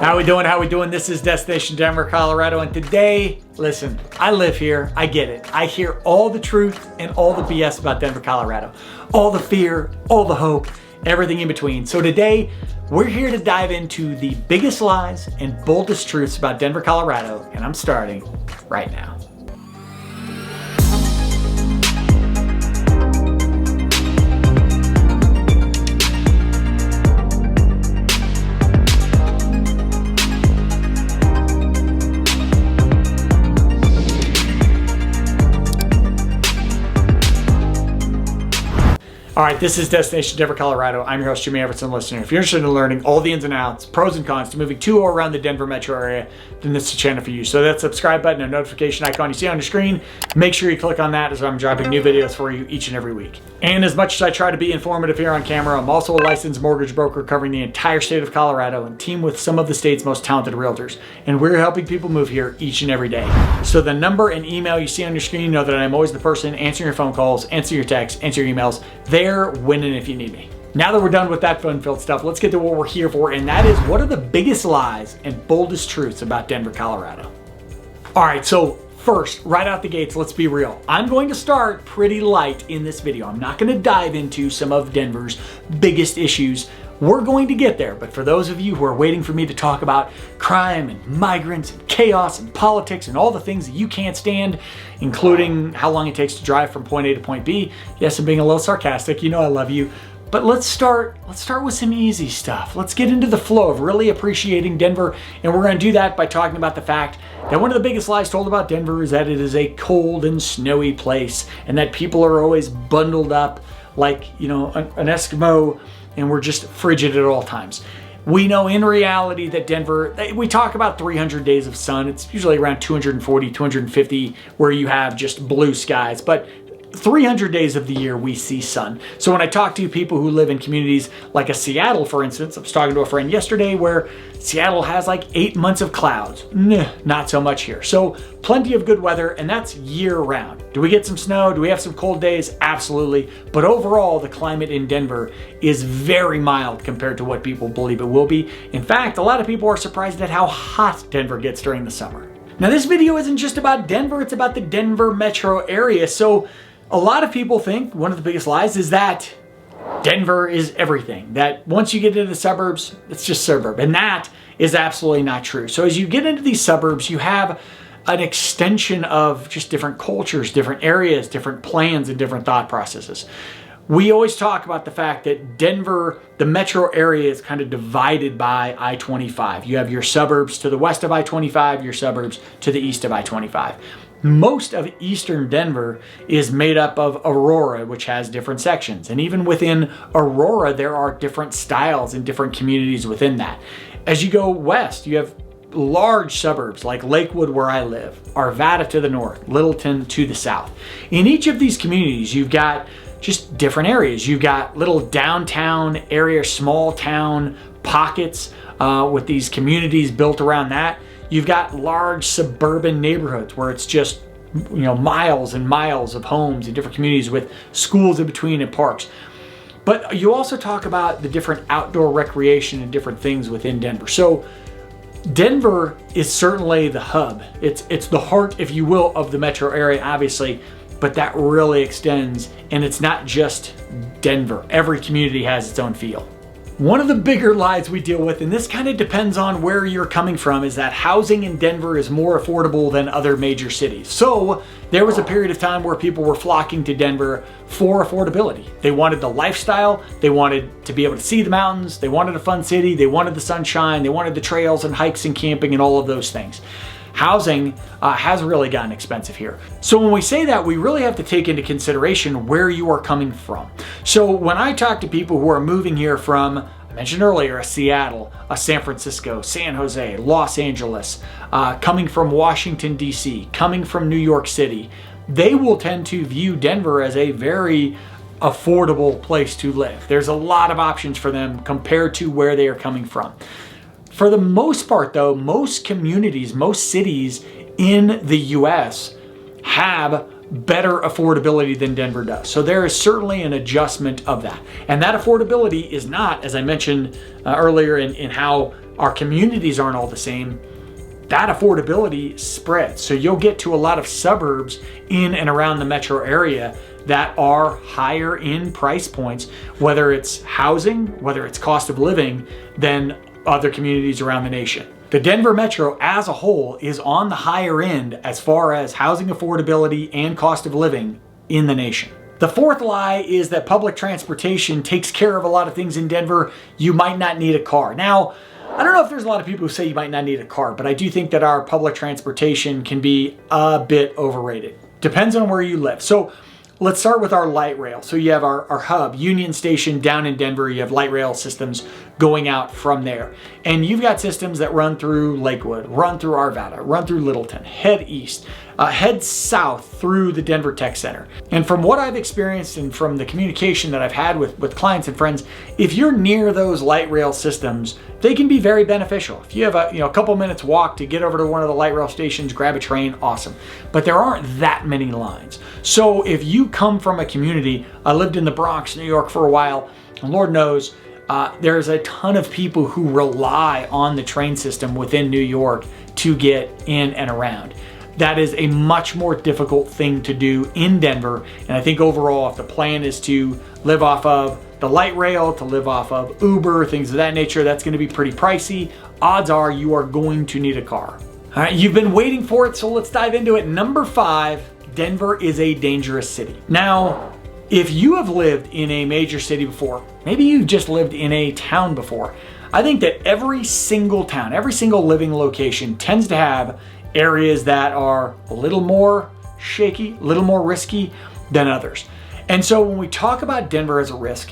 How we doing? How we doing? This is Destination Denver, Colorado, and today, listen, I live here. I get it. I hear all the truth and all the BS about Denver, Colorado. All the fear, all the hope, everything in between. So today, we're here to dive into the biggest lies and boldest truths about Denver, Colorado, and I'm starting right now. All right, this is Destination Denver, Colorado. I'm your host, Jimmy Everson, listener. If you're interested in learning all the ins and outs, pros and cons to moving to or around the Denver metro area, then this is the channel for you. So that subscribe button and notification icon you see on your screen, make sure you click on that as I'm dropping new videos for you each and every week. And as much as I try to be informative here on camera, I'm also a licensed mortgage broker covering the entire state of Colorado and team with some of the state's most talented realtors. And we're helping people move here each and every day. So the number and email you see on your screen, know that I'm always the person answering your phone calls, answering your texts, answering your emails. They're winning if you need me. Now that we're done with that fun-filled stuff, let's get to what we're here for, and that is what are the biggest lies and boldest truths about Denver, Colorado. All right, so first, right out the gates, let's be real. I'm going to start pretty light in this video. I'm not going to dive into some of Denver's biggest issues. We're going to get there, but for those of you who are waiting for me to talk about crime and migrants and chaos and politics and all the things that you can't stand, including how long it takes to drive from point A to point B, yes, I'm being a little sarcastic, you know I love you, but let's start with some easy stuff. Let's get into the flow of really appreciating Denver, and we're going to do that by talking about the fact that one of the biggest lies told about Denver is that it is a cold and snowy place and that people are always bundled up like, you know, an Eskimo, and we're just frigid at all times. We know in reality that Denver, we talk about 300 days of sun. It's usually around 240, 250 where you have just blue skies, but 300 days of the year we see sun. So when I talk to people who live in communities like a Seattle, for instance, I was talking to a friend yesterday where Seattle has like 8 months of clouds. Not so much here. So plenty of good weather, and that's year round. Do we get some snow? Do we have some cold days? Absolutely. But overall, the climate in Denver is very mild compared to what people believe it will be. In fact, a lot of people are surprised at how hot Denver gets during the summer. Now, this video isn't just about Denver, it's about the Denver metro area. So a lot of people think one of the biggest lies is that Denver is everything, that once you get into the suburbs, it's just suburb. And that is absolutely not true. So as you get into these suburbs, you have an extension of just different cultures, different areas, different plans, and different thought processes. We always talk about the fact that Denver, the metro area, is kind of divided by I-25. You have your suburbs to the west of I-25, your suburbs to the east of I-25. Most of eastern Denver is made up of Aurora, which has different sections. And even within Aurora, there are different styles and different communities within that. As you go west, you have large suburbs like Lakewood, where I live, Arvada to the north, Littleton to the south. In each of these communities, you've got just different areas. You've got little downtown area, small town pockets with these communities built around that. You've got large suburban neighborhoods where it's just, you know, miles and miles of homes and different communities with schools in between and parks. But you also talk about the different outdoor recreation and different things within Denver. So Denver is certainly the hub. It's the heart, if you will, of the metro area, obviously, but that really extends, and it's not just Denver. Every community has its own feel. One of the bigger lies we deal with, and this kind of depends on where you're coming from, is that housing in Denver is more affordable than other major cities. So there was a period of time where people were flocking to Denver for affordability. They wanted the lifestyle, they wanted to be able to see the mountains, they wanted a fun city, they wanted the sunshine, they wanted the trails and hikes and camping and all of those things. Housing has really gotten expensive here. So when we say that, we really have to take into consideration where you are coming from. So when I talk to people who are moving here from, I mentioned earlier, a Seattle, a San Francisco, San Jose, Los Angeles, coming from Washington, D.C., coming from New York City, they will tend to view Denver as a very affordable place to live. There's a lot of options for them compared to where they are coming from. For the most part, though, most communities, most cities in the U.S. have better affordability than Denver does. So there is certainly an adjustment of that. And that affordability is not, as I mentioned earlier in how our communities aren't all the same, that affordability spreads. So you'll get to a lot of suburbs in and around the metro area that are higher in price points, whether it's housing, whether it's cost of living, than other communities around the nation. The Denver metro as a whole is on the higher end as far as housing affordability and cost of living in the nation. The fourth lie is that public transportation takes care of a lot of things in Denver. You might not need a car. Now, I don't know if there's a lot of people who say you might not need a car, but I do think that our public transportation can be a bit overrated. Depends on where you live. So let's start with our light rail. So you have our hub, Union Station down in Denver. You have light rail systems going out from there. And you've got systems that run through Lakewood, run through Arvada, run through Littleton, head east, head south through the Denver Tech Center. And from what I've experienced and from the communication that I've had with clients and friends, if you're near those light rail systems, they can be very beneficial. If you have a couple minutes walk to get over to one of the light rail stations, grab a train, awesome. But there aren't that many lines. So if you come from a community, I lived in the Bronx, New York for a while, and Lord knows, there's a ton of people who rely on the train system within New York to get in and around. That is a much more difficult thing to do in Denver. And I think overall, if the plan is to live off of the light rail, to live off of Uber, things of that nature, that's going to be pretty pricey. Odds are you are going to need a car. All right, you've been waiting for it, so let's dive into it. Number 5, Denver is a dangerous city. Now, if you have lived in a major city before, maybe you've just lived in a town before, I think that every single town, every single living location tends to have areas that are a little more shaky, a little more risky than others. And so when we talk about Denver as a risk,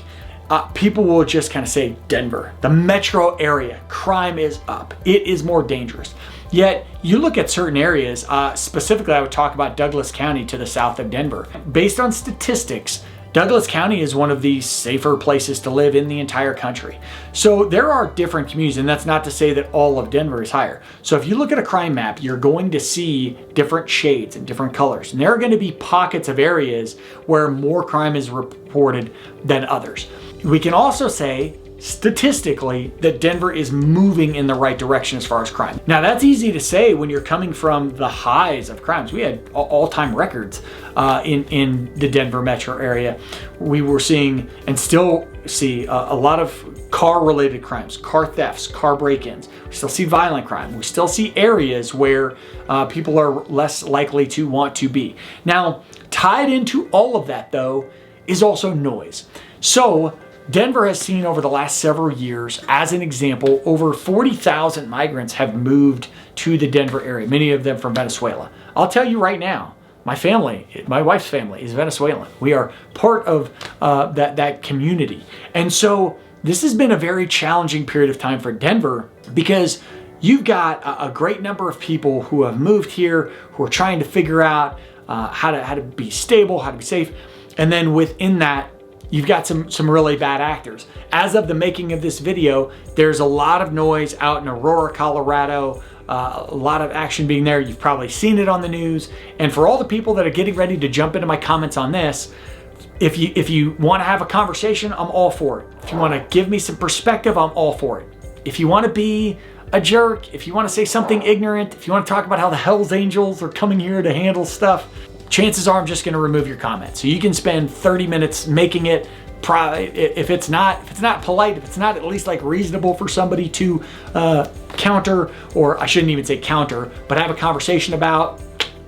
people will just kind of say Denver, the metro area, crime is up. It is more dangerous. Yet you look at certain areas, specifically I would talk about Douglas County to the south of Denver. Based on statistics, Douglas County is one of the safer places to live in the entire country. So there are different communities, and that's not to say that all of Denver is higher. So if you look at a crime map, you're going to see different shades and different colors. And there are going to be pockets of areas where more crime is reported than others. We can also say, statistically, that Denver is moving in the right direction as far as crime. Now that's easy to say when you're coming from the highs of crimes. We had all-time records in the Denver metro area. We were seeing and still see a lot of car-related crimes, car thefts, car break-ins. We still see violent crime. We still see areas where people are less likely to want to be. Now, tied into all of that though is also noise. So Denver has seen over the last several years, as an example, over 40,000 migrants have moved to the Denver area, many of them from Venezuela. I'll tell you right now, my family, my wife's family is Venezuelan. We are part of that community. And so this has been a very challenging period of time for Denver because you've got a great number of people who have moved here, who are trying to figure out how to be stable, how to be safe. And then within that, you've got some really bad actors. As of the making of this video, there's a lot of noise out in Aurora, Colorado, a lot of action being there. You've probably seen it on the news. And for all the people that are getting ready to jump into my comments on this, if you want to have a conversation, I'm all for it. If you want to give me some perspective, I'm all for it. If you want to be a jerk, if you want to say something ignorant, if you want to talk about how the Hells Angels are coming here to handle stuff, chances are I'm just going to remove your comment. So you can spend 30 minutes making it, if it's not polite, if it's not at least like reasonable for somebody to counter, or I shouldn't even say counter, but have a conversation about,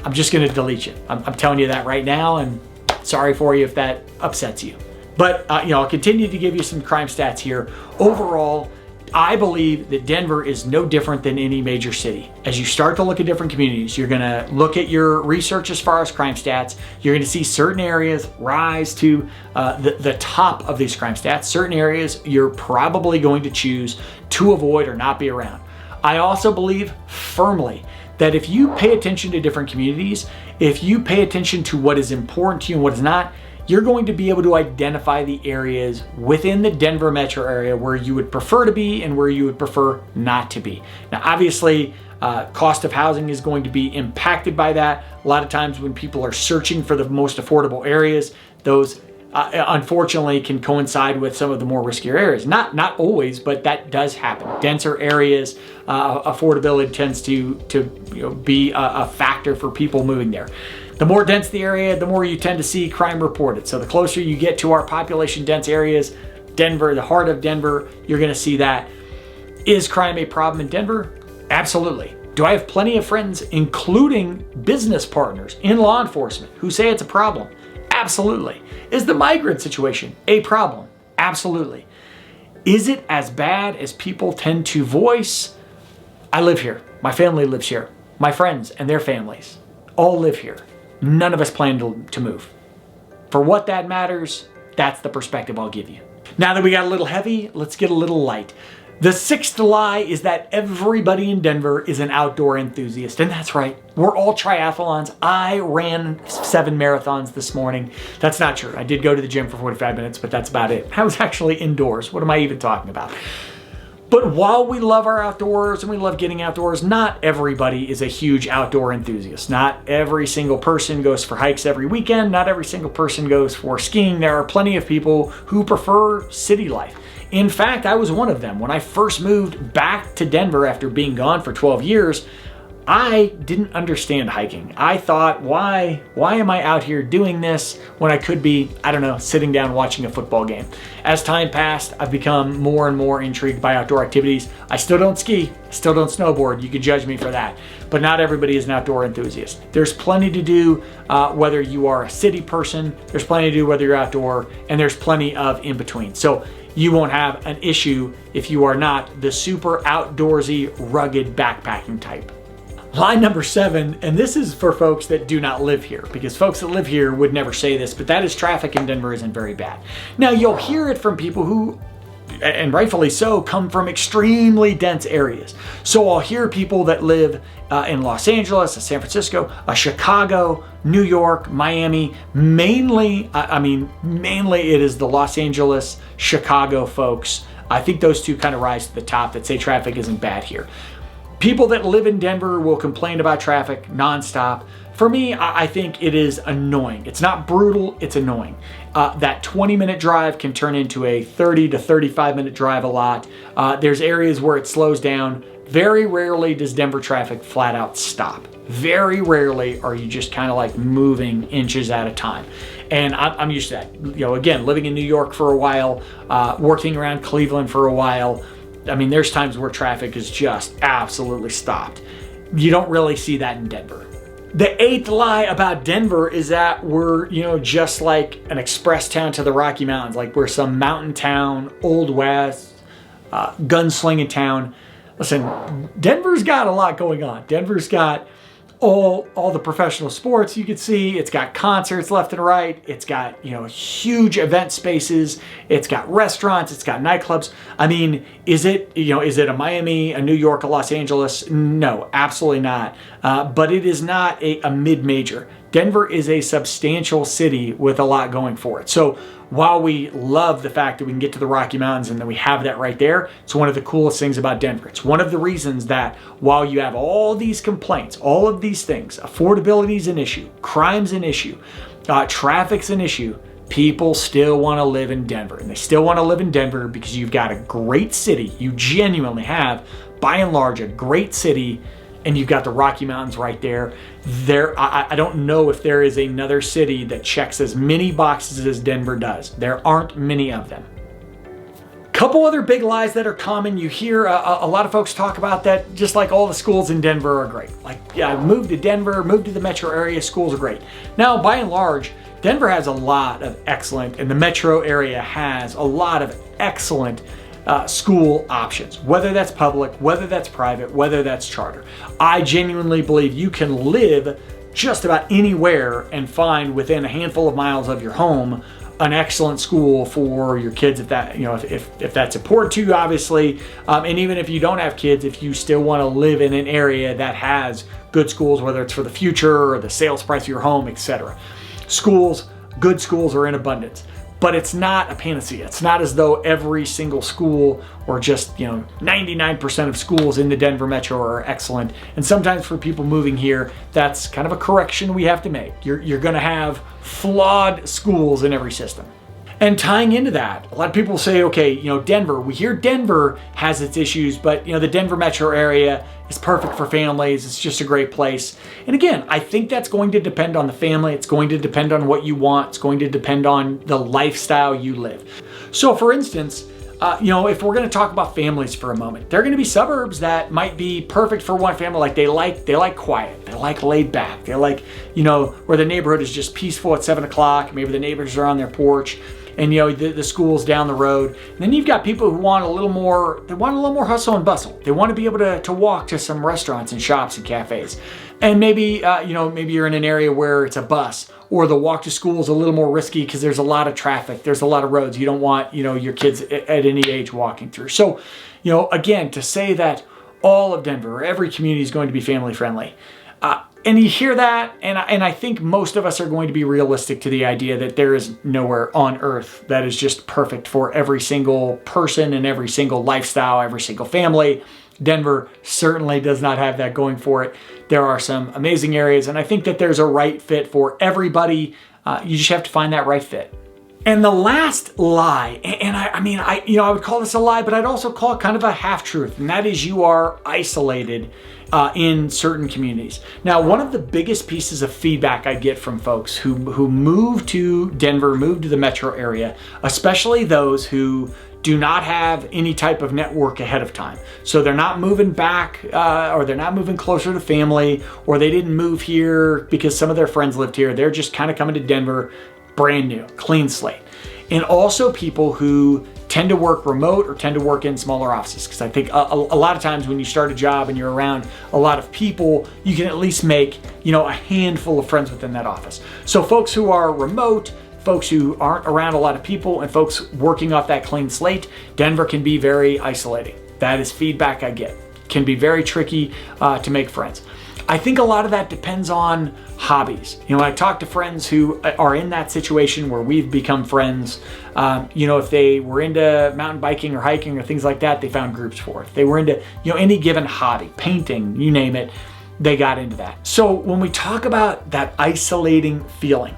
I'm just going to delete you. I'm telling you that right now, and sorry for you if that upsets you. But I'll continue to give you some crime stats here. Overall, I believe that Denver is no different than any major city. As you start to look at different communities, you're gonna look at your research as far as crime stats. You're gonna see certain areas rise to the top of these crime stats. Certain areas you're probably going to choose to avoid or not be around. I also believe firmly that if you pay attention to different communities, if you pay attention to what is important to you and what is not, you're going to be able to identify the areas within the Denver metro area where you would prefer to be and where you would prefer not to be. Now, obviously, cost of housing is going to be impacted by that. A lot of times when people are searching for the most affordable areas, those unfortunately can coincide with some of the more riskier areas. Not always, but that does happen. Denser areas, affordability tends to be a factor for people moving there. The more dense the area, the more you tend to see crime reported. So the closer you get to our population dense areas, Denver, the heart of Denver, you're going to see that. Is crime a problem in Denver? Absolutely. Do I have plenty of friends, including business partners in law enforcement, who say it's a problem? Absolutely. Is the migrant situation a problem? Absolutely. Is it as bad as people tend to voice? I live here. My family lives here. My friends and their families all live here. None of us plan to move. For what that matters, that's the perspective I'll give you. Now that we got a little heavy, let's get a little light. The sixth lie is that everybody in Denver is an outdoor enthusiast, and that's right. We're all triathlons. I ran 7 marathons this morning. That's not true. I did go to the gym for 45 minutes, but that's about it. I was actually indoors. What am I even talking about? But while we love our outdoors and we love getting outdoors, not everybody is a huge outdoor enthusiast. Not every single person goes for hikes every weekend. Not every single person goes for skiing. There are plenty of people who prefer city life. In fact, I was one of them. When I first moved back to Denver after being gone for 12 years, I didn't understand hiking. I thought, why am I out here doing this when I could be, I don't know, sitting down watching a football game? As time passed, I've become more and more intrigued by outdoor activities. I still don't ski, still don't snowboard. You could judge me for that. But not everybody is an outdoor enthusiast. There's plenty to do whether you are a city person, there's plenty to do whether you're outdoor, and there's plenty of in between. So you won't have an issue if you are not the super outdoorsy, rugged backpacking type. Lie number 7, and this is for folks that do not live here, because folks that live here would never say this, but that is traffic in Denver isn't very bad. Now, you'll hear it from people who, and rightfully so, come from extremely dense areas. So I'll hear people that live in Los Angeles, San Francisco, Chicago, New York, Miami. Mainly it is the Los Angeles, Chicago folks. I think those two kind of rise to the top that say traffic isn't bad here. People that live in Denver will complain about traffic nonstop. For me, I think it is annoying. It's not brutal, it's annoying. That 20-minute drive can turn into a 30 to 35-minute drive a lot. There's areas where it slows down. Very rarely does Denver traffic flat out stop. Very rarely are you just kind of like moving inches at a time. And I'm used to that. Again, living in New York for a while, working around Cleveland for a while, there's times where traffic is just absolutely stopped. You don't really see that in Denver. The 8th lie about Denver is that we're, just like an express town to the Rocky Mountains, like we're some mountain town, Old West, gunslinging town. Listen, Denver's got a lot going on. Denver's got all the professional sports you could see. It's got concerts left and right. It's got, huge event spaces. It's got restaurants. It's got nightclubs. Is it a Miami, a New York, a Los Angeles? No, absolutely not. But it is not a mid-major. Denver is a substantial city with a lot going for it. So while we love the fact that we can get to the Rocky Mountains and that we have that right there, it's one of the coolest things about Denver. It's one of the reasons that while you have all these complaints, all of these things, affordability is an issue, crime's an issue, traffic's an issue, people still want to live in Denver. And they still want to live in Denver because you've got a great city. You genuinely have, by and large, a great city, and you've got the Rocky Mountains right there. I don't know if there is another city that checks as many boxes as Denver does. There aren't many of them. Couple other big lies that are common. You hear a lot of folks talk about that, just like all the schools in Denver are great. Like, yeah, move to Denver, move to the metro area, schools are great. Now, by and large, Denver has a lot of excellent, and the metro area has a lot of excellent school options, whether that's public, whether that's private, whether that's charter. I genuinely believe you can live just about anywhere and find within a handful of miles of your home an excellent school for your kids, if that, if that's important to you, obviously. And even if you don't have kids, if you still want to live in an area that has good schools, whether it's for the future or the sales price of your home, etc. Good schools are in abundance. But it's not a panacea. It's not as though every single school or just 99% of schools in the Denver metro are excellent. And sometimes for people moving here, that's kind of a correction we have to make. You're going to have flawed schools in every system. And tying into that, a lot of people say, okay, you know, Denver, we hear Denver has its issues, but you know, the Denver metro area is perfect for families. It's just a great place. And again, I think that's going to depend on the family. It's going to depend on what you want. It's going to depend on the lifestyle you live. So for instance, you know, if we're going to talk about families for a moment, there are going to be suburbs that might be perfect for one family. Like they like quiet, they like laid back, they like, you know, where the neighborhood is just peaceful at 7 o'clock. Maybe the neighbors are on their porch, and you know the school's down the road. And then you've got people who want a little more. They want a little more hustle and bustle. They want to be able to walk to some restaurants and shops and cafes. And maybe you know, maybe you're in an area where it's a bus, or the walk to school is a little more risky because there's a lot of traffic. There's a lot of roads. You don't want, you know, your kids at any age walking through. So, you know, again, to say that all of Denver or every community is going to be family friendly. And you hear that, and I think most of us are going to be realistic to the idea that there is nowhere on earth that is just perfect for every single person and every single lifestyle, every single family. Denver certainly does not have that going for it. There are some amazing areas, and I think that there's a right fit for everybody. You just have to find that right fit. And the last lie, and I would call this a lie, but I'd also call it kind of a half-truth, and that is you are isolated in certain communities. Now, one of the biggest pieces of feedback I get from folks who move to Denver, move to the metro area, especially those who do not have any type of network ahead of time. So they're not moving back or they're not moving closer to family, or they didn't move here because some of their friends lived here. They're just kind of coming to Denver brand new, clean slate. And also people who tend to work remote or tend to work in smaller offices. Because I think a lot of times when you start a job and you're around a lot of people, you can at least make, you know, a handful of friends within that office. So folks who are remote, folks who aren't around a lot of people, and folks working off that clean slate, Denver can be very isolating. That is feedback I get. Can be very tricky to make friends. I think a lot of that depends on hobbies. You know, I talk to friends who are in that situation where we've become friends. You know, if they were into mountain biking or hiking or things like that, they found groups for it. If they were into, you know, any given hobby, painting, you name it, they got into that. So when we talk about that isolating feeling,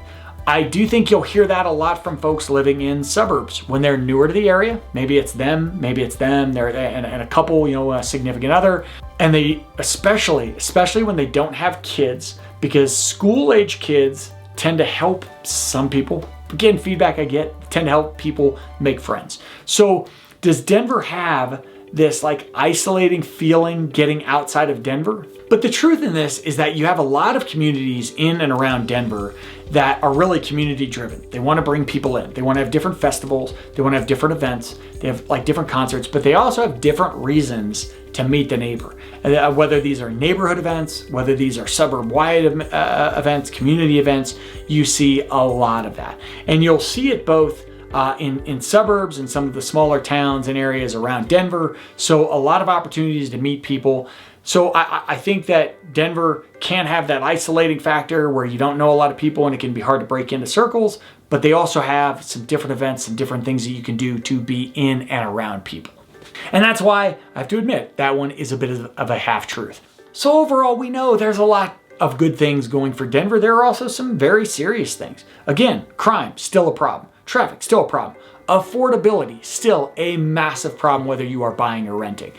I do think you'll hear that a lot from folks living in suburbs when they're newer to the area. Maybe it's them, they're and a couple, you know, a significant other. And they, especially when they don't have kids, because school-age kids tend to help some people. Again, feedback I get, tend to help people make friends. So does Denver have this like isolating feeling getting outside of Denver? But the truth in this is that you have a lot of communities in and around Denver that are really community driven. They want to bring people in. They want to have different festivals. They want to have different events. They have like different concerts, but they also have different reasons to meet the neighbor. Whether these are neighborhood events, whether these are suburb-wide events, community events, you see a lot of that. And you'll see it both in suburbs and some of the smaller towns and areas around Denver. So a lot of opportunities to meet people. So I think that Denver can have that isolating factor where you don't know a lot of people and it can be hard to break into circles, but they also have some different events and different things that you can do to be in and around people. And that's why I have to admit that one is a bit of a half-truth. So overall, we know there's a lot of good things going for Denver. There are also some very serious things. Again, crime, still a problem. Traffic, still a problem. Affordability, still a massive problem whether you are buying or renting.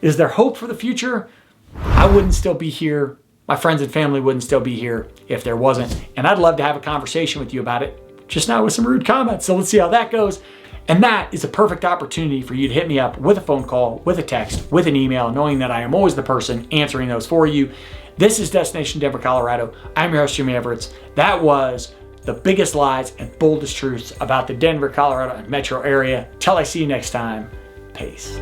Is there hope for the future? I wouldn't still be here. My friends and family wouldn't still be here if there wasn't. And I'd love to have a conversation with you about it, just not with some rude comments. So let's see how that goes. And that is a perfect opportunity for you to hit me up with a phone call, with a text, with an email, knowing that I am always the person answering those for you. This is Destination Denver, Colorado. I'm your host, Jimmy Everett. That was the biggest lies and boldest truths about the Denver, Colorado, and metro area. Till I see you next time, peace.